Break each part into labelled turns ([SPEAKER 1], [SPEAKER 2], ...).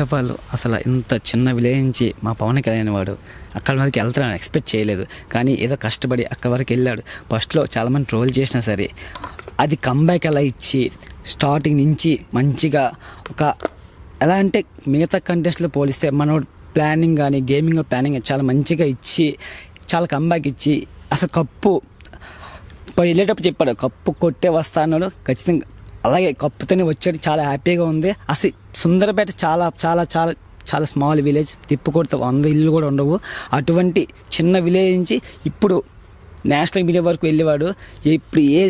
[SPEAKER 1] Of all అసలు ఇంత చిన్న విలేజ్ నుంచి మా పవన్ కళ్యాణ్ వాడు అక్కడ వరకు వెళ్తాడని ఎక్స్పెక్ట్ చేయలేదు. కానీ ఏదో కష్టపడి అక్కడ వరకు వెళ్ళాడు. ఫస్ట్లో చాలామంది ట్రోల్ చేసినా సరే అది కంబ్యాక్ ఎలా ఇచ్చి స్టార్టింగ్ నుంచి మంచిగా ఒక ఎలా అంటే మిగతా కంటెస్ట్లో పోలిస్తే మనోడు ప్లానింగ్ కానీ గేమింగ్ ప్లానింగ్ చాలా మంచిగా ఇచ్చి చాలా కంబ్యాక్ ఇచ్చి అసలు కప్పు వెళ్ళేటప్పుడు చెప్పాడు కప్పు కొట్టే వస్తా అన్నాడు. ఖచ్చితంగా అలాగే కప్పుతోనే వచ్చాడు. చాలా హ్యాపీగా ఉంది. అసలు సుందరపేట చాలా చాలా చాలా చాలా స్మాల్ విలేజ్. తిప్పు కొడితే 100 ఇల్లు కూడా ఉండవు. అటువంటి చిన్న విలేజ్ నుంచి ఇప్పుడు నేషనల్ మీడియా వరకు వెళ్ళేవాడు. ఇప్పుడు ఏ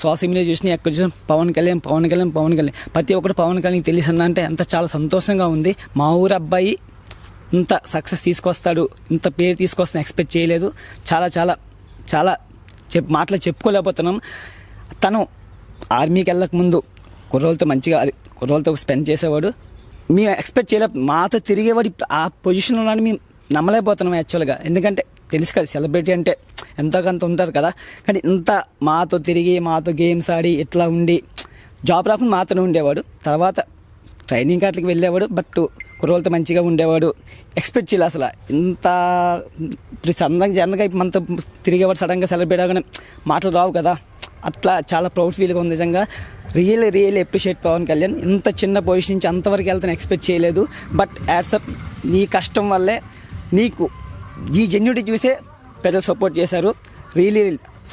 [SPEAKER 1] సోషల్ మీడియా చూసినా ఎక్కడ చూసినా పవన్ కళ్యాణ్ పవన్ కళ్యాణ్ పవన్ కళ్యాణ్ ప్రతి ఒక్కటి పవన్ కళ్యాణ్ తెలుసు అంటే అంత చాలా సంతోషంగా ఉంది. మా ఊరు అబ్బాయి ఇంత సక్సెస్ తీసుకొస్తాడు, ఇంత పేరు తీసుకొస్తాను ఎక్స్పెక్ట్ చేయలేదు. చాలా చాలా చాలా మాటలు చెప్పుకోలేకపోతున్నాం. తను ఆర్మీకి వెళ్ళక ముందు కుర్రోళ్ళతో మంచిగా కుర్రోళ్ళతో స్పెండ్ చేసేవాడు. మేము ఎక్స్పెక్ట్ చేయలేదు. మాతో తిరిగేవాడు ఇప్పుడు ఆ పొజిషన్లో ఉన్నాడు. మేము నమ్మలేకపోతున్నాం యాక్చువల్గా. ఎందుకంటే తెలుసు కదా సెలబ్రిటీ అంటే ఎంతో కొంత ఉంటారు కదా. కానీ ఇంత మాతో తిరిగి మాతో గేమ్స్ ఆడి ఇట్లా ఉండి జాబ్ రాకుండా మాతోనే ఉండేవాడు. తర్వాత ట్రైనింగ్ కార్డులకి వెళ్ళేవాడు. బట్ కుర్రోళ్ళతో మంచిగా ఉండేవాడు. ఎక్స్పెక్ట్ చేయలేదు అసలు ఇంత సడన్గా జనరల్గా మనతో తిరిగేవాడు. సడన్గా సెలబ్రేట్ అవ్వగానే మాటలు రావు కదా. అట్లా చాలా ప్రౌడ్ ఫీల్గా ఉంది నిజంగా. Really appreciate Pawan Kalyan. ఇంత చిన్న పొజిషన్ నుంచి అంతవరకు వెళ్తాను ఎక్స్పెక్ట్ చేయలేదు. బట్ యాడ్సప్ నీ కష్టం వల్లే నీకు ఈ జెన్యూటీ చూసే పెద్దలు సపోర్ట్ చేశారు. రియల్లీ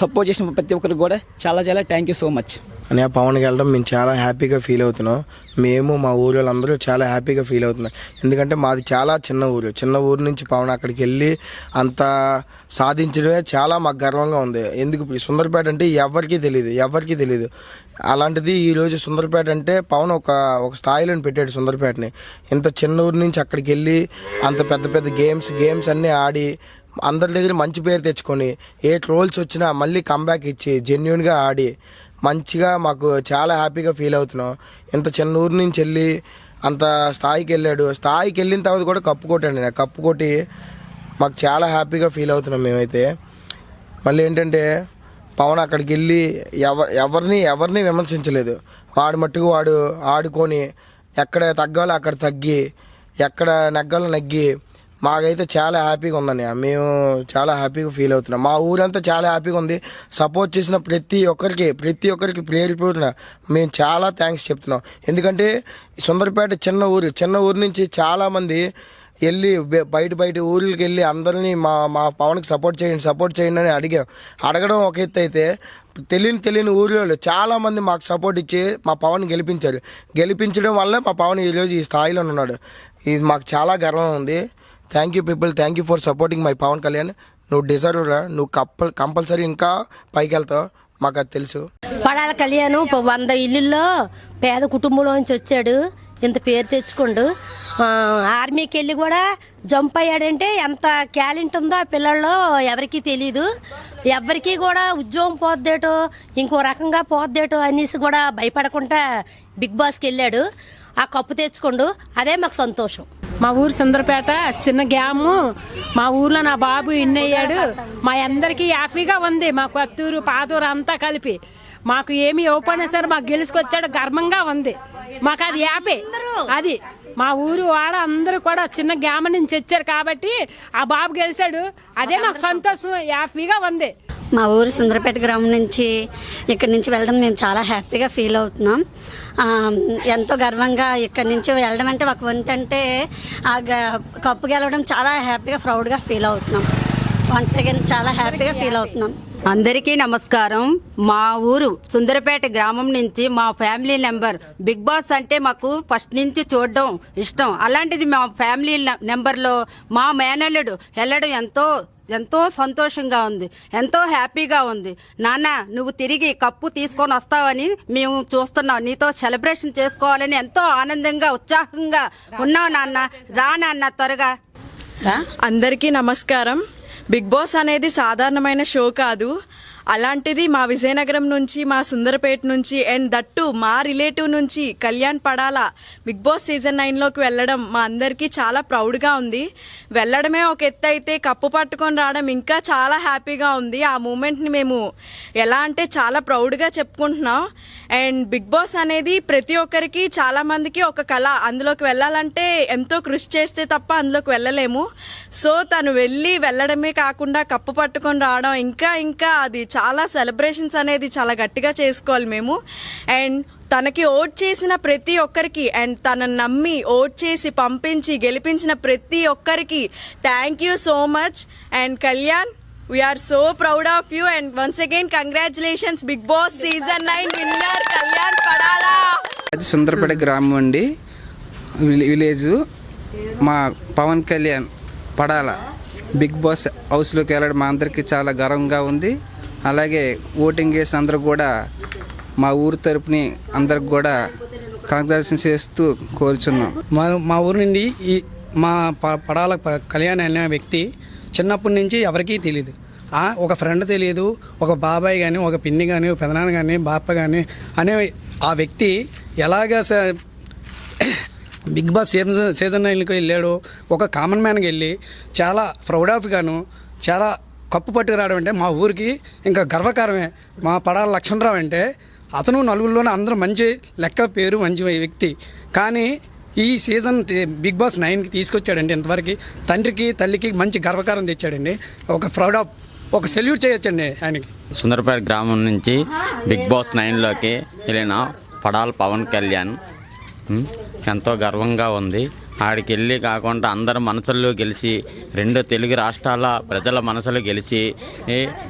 [SPEAKER 1] సపోర్ట్ చేసిన ప్రతి ఒక్కరికి కూడా చాలా చాలా థ్యాంక్ యూ సో మచ్.
[SPEAKER 2] అని పవన్కి వెళ్ళడం మేము చాలా హ్యాపీగా ఫీల్ అవుతున్నాం. మేము మా ఊరు వాళ్ళందరూ చాలా హ్యాపీగా ఫీల్ అవుతున్నాం. ఎందుకంటే మాది చాలా చిన్న ఊరు నుంచి పవన్ అక్కడికి వెళ్ళి అంత సాధించడమే చాలా మాకు గర్వంగా ఉంది. ఎందుకు సుందరపేట అంటే ఎవరికీ తెలియదు. అలాంటిది ఈరోజు సుందరపేట అంటే పవన్ ఒక స్థాయిలో పెట్టాడు సుందరపేటని. ఇంత చిన్న ఊరు నుంచి అక్కడికి వెళ్ళి అంత పెద్ద గేమ్స్ అన్నీ ఆడి అందరి దగ్గర మంచి పేరు తెచ్చుకొని ఏ ట్రోల్స్ వచ్చినా మళ్ళీ కంబ్యాక్ ఇచ్చి జెన్యూన్గా ఆడి మంచిగా మాకు చాలా హ్యాపీగా ఫీల్ అవుతున్నాం. ఇంత చిన్న ఊరు నుంచి వెళ్ళి అంత స్థాయికి వెళ్ళాడు. స్థాయికి వెళ్ళిన తర్వాత కూడా కప్పు కొట్టాడు. కప్పు కొట్టి మాకు చాలా హ్యాపీగా ఫీల్ అవుతున్నాం మేమైతే. మళ్ళీ ఏంటంటే పవన్ అక్కడికి వెళ్ళి ఎవరిని విమర్శించలేదు. వాడు మట్టుకు వాడు ఆడుకొని ఎక్కడ తగ్గాలో అక్కడ తగ్గి ఎక్కడ నెగ్గాలో నెగ్గి మాకైతే చాలా హ్యాపీగా ఉందని మేము చాలా హ్యాపీగా ఫీల్ అవుతున్నాం. మా ఊరంతా చాలా హ్యాపీగా ఉంది. సపోర్ట్ చేసిన ప్రతి ఒక్కరికి ప్రేరిపోతున్న మేము చాలా థ్యాంక్స్ చెప్తున్నాం. ఎందుకంటే సుందరపేట చిన్న ఊరు నుంచి చాలామంది వెళ్ళి బయట ఊళ్ళకి వెళ్ళి అందరినీ మా పవన్కి సపోర్ట్ చేయండి అని అడగడం ఒక ఎత్తు అయితే తెలియని ఊళ్ళో చాలామంది మాకు సపోర్ట్ ఇచ్చి మా పవన్ గెలిపించడం వల్ల మా పవన్ ఈరోజు ఈ స్థాయిలో ఉన్నాడు. ఇది మాకు చాలా గర్వం ఉంది. Thank you people, thank you for supporting my Pawan Kalyan. నువ్వు డిజర్వ్ రా, నువ్వు కంపల్సరీ ఇంకా పైకి వెళ్తావు, మాకు అది తెలుసు.
[SPEAKER 3] పడాల కళ్యాణ్ 100 ఇల్లుల్లో పేద కుటుంబంలో నుంచి వచ్చాడు. ఇంత పేరు తెచ్చుకోండు. ఆర్మీకి వెళ్ళి కూడా జంప్ అయ్యాడంటే ఎంత టాలెంట్ ఉందో ఆ పిల్లల్లో ఎవరికీ తెలీదు. ఎవరికి కూడా ఉద్యోగం పోద్దేటో ఇంకో రకంగా పోద్దేటో అనేసి కూడా భయపడకుండా బిగ్ బాస్కి వెళ్ళాడు. ఆ కప్పు తెచ్చుకోండు, అదే మాకు సంతోషం.
[SPEAKER 4] మా ఊరు సుందరపేట చిన్న గ్యాము. మా ఊర్లో నా బాబు ఇన్నయ్యాడు. మా అందరికీ హ్యాపీగా ఉంది. మా కొత్తూరు పాతూరు అంతా కలిపి మాకు ఏమి ఇవ్వకపోయినా సరే మాకు గెలుచుకొచ్చాడు, గర్వంగా ఉంది మాకు. అది హ్యాపీ. అది మా ఊరు వాడ అందరూ కూడా చిన్న గ్యామ నుంచి వచ్చారు కాబట్టి ఆ బాబు గెలిచాడు, అదే మాకు సంతోషం, హ్యాపీగా ఉంది.
[SPEAKER 5] మా ఊరు సుందరపేట గ్రామం నుంచి ఇక్కడి నుంచి వెళ్ళడం మేము చాలా హ్యాపీగా ఫీల్ అవుతున్నాం. ఎంతో గర్వంగా ఇక్కడి నుంచి వెళ్ళడం అంటే ఒక వంట అంటే ఆ కప్పు గెలవడం చాలా హ్యాపీగా ప్రౌడ్గా ఫీల్ అవుతున్నాం. వన్స్ అగైన్ చాలా హ్యాపీగా ఫీల్ అవుతున్నాం.
[SPEAKER 6] అందరికీ నమస్కారం. మా ఊరు సుందరపేట గ్రామం నుంచి మా ఫ్యామిలీ నెంబర్ బిగ్ బాస్ అంటే మాకు ఫస్ట్ నుంచి చూడడం ఇష్టం. అలాంటిది మా ఫ్యామిలీ నెంబర్లో మా మేనల్లుడు వెళ్ళడం ఎంతో సంతోషంగా ఉంది, ఎంతో హ్యాపీగా ఉంది. నాన్న నువ్వు తిరిగి కప్పు తీసుకొని వస్తావని మేము చూస్తున్నాం, నీతో సెలబ్రేషన్ చేసుకోవాలని ఎంతో ఆనందంగా ఉత్సాహంగా ఉన్నావు నాన్న. రా నాన్న త్వరగా.
[SPEAKER 7] అందరికీ నమస్కారం. బిగ్ బాస్ అనేది సాధారణమైన షో కాదు. అలాంటిది మా విజయనగరం నుంచి, మా సుందరపేట నుంచి అండ్ దట్టు మా రిలేటివ్ నుంచి Kalyan Padala Bigg Boss season 9లోకి వెళ్ళడం మా అందరికీ చాలా ప్రౌడ్గా ఉంది. వెళ్ళడమే ఒక ఎత్తు అయితే కప్పు పట్టుకొని రావడం ఇంకా చాలా హ్యాపీగా ఉంది. ఆ మూమెంట్ని మేము ఎలా అంటే చాలా ప్రౌడ్గా చెప్పుకుంటున్నాం. అండ్ బిగ్ బాస్ అనేది ప్రతి ఒక్కరికి, చాలామందికి ఒక కళ. అందులోకి వెళ్ళాలంటే ఎంతో కృషి చేస్తే తప్ప అందులోకి వెళ్ళలేము. సో తను వెళ్ళడమే కాకుండా కప్పు పట్టుకొని రావడం ఇంకా అది చాలా సెలబ్రేషన్స్ అనేది చాలా గట్టిగా చేసుకోవాలి మేము. అండ్ తనకి ఓట్ చేసిన ప్రతి ఒక్కరికి అండ్ తనని నమ్మి ఓట్ చేసి పంపించి గెలిపించిన ప్రతి ఒక్కరికి thank you so much. And Kalyan, we are so proud of you and once again congratulations Bigg Boss season 9 winner Kalyan Padala.
[SPEAKER 8] అది సుందరపేట గ్రామం అండి, విలేజ్. మా పవన్ కళ్యాణ్ పడాల బిగ్ బాస్ హౌస్లోకి వెళ్ళడం మా అందరికీ చాలా గర్వంగా ఉంది. అలాగే ఓటింగ్ చేసిన అందరూ కూడా మా ఊరు తరపుని అందరికి కూడా కంగ్రాచులేషన్ చేస్తూ కోరుచున్నాం.
[SPEAKER 9] మా ఊరు నుండి మా పడాల కళ్యాణ్ అనే వ్యక్తి చిన్నప్పటి నుంచి ఎవరికీ తెలియదు. ఒక ఫ్రెండ్ తెలియదు, ఒక బాబాయ్ కానీ, ఒక పిన్ని కానీ, ఒక పెదనాన్న కానీ, బాప కానీ అనే ఆ వ్యక్తి ఎలాగా బిగ్ బాస్ సీజన్ 9కి వెళ్ళాడు. ఒక కామన్ మ్యాన్కి వెళ్ళి చాలా ప్రౌడ్ ఆఫ్ గాను చాలా కప్పు పట్టుకురావడం అంటే మా ఊరికి ఇంకా గర్వకారమే. మా పడాల లక్ష్మణరావు అంటే అతను నలుగురిలోనే అందరూ మంచి లెక్క పేరు మంచి వ్యక్తి. కానీ ఈ సీజన్ బిగ్ బాస్ 9కి తీసుకొచ్చాడండి. ఇంతవరకు తండ్రికి తల్లికి మంచి గర్వకారం తెచ్చాడండి. ఒక ప్రౌడ్ ఆఫ్, ఒక సెల్యూట్ చేయొచ్చండి ఆయనకి.
[SPEAKER 10] సుందరపేట గ్రామం నుంచి బిగ్ బాస్ 9లోకి వెళ్ళిన పడాల పవన్ కళ్యాణ్ ఎంతో గర్వంగా ఉంది. ఆడికి వెళ్ళి కాకుండా అందరి మనసుల్లో గెలిచి 2 తెలుగు రాష్ట్రాల ప్రజల మనసులు గెలిచి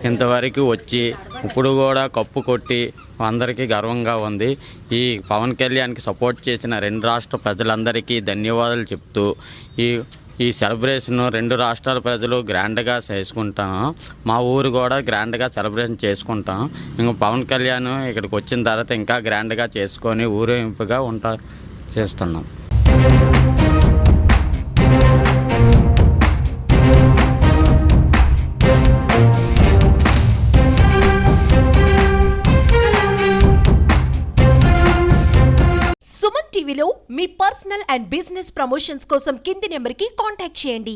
[SPEAKER 10] ఇంతవరకు వచ్చి ఇప్పుడు కూడా కప్పు కొట్టి అందరికీ గర్వంగా ఉంది. ఈ పవన్ కళ్యాణ్కి సపోర్ట్ చేసిన 2 రాష్ట్ర ప్రజలందరికీ ధన్యవాదాలు చెప్తూ ఈ సెలబ్రేషన్ 2 రాష్ట్రాల ప్రజలు గ్రాండ్గా చేసుకుంటాను. మా ఊరు కూడా గ్రాండ్గా సెలబ్రేషన్ చేసుకుంటాం. ఇంకా పవన్ కళ్యాణ్ ఇక్కడికి వచ్చిన తర్వాత ఇంకా గ్రాండ్గా చేసుకొని ఊరేగింపుగా చేస్తున్నాం.
[SPEAKER 11] సుమన్ టీవీలో మీ పర్సనల్ అండ్ బిజినెస్ ప్రమోషన్స్ కోసం కింది నెంబర్కి కాంటాక్ట్ చేయండి.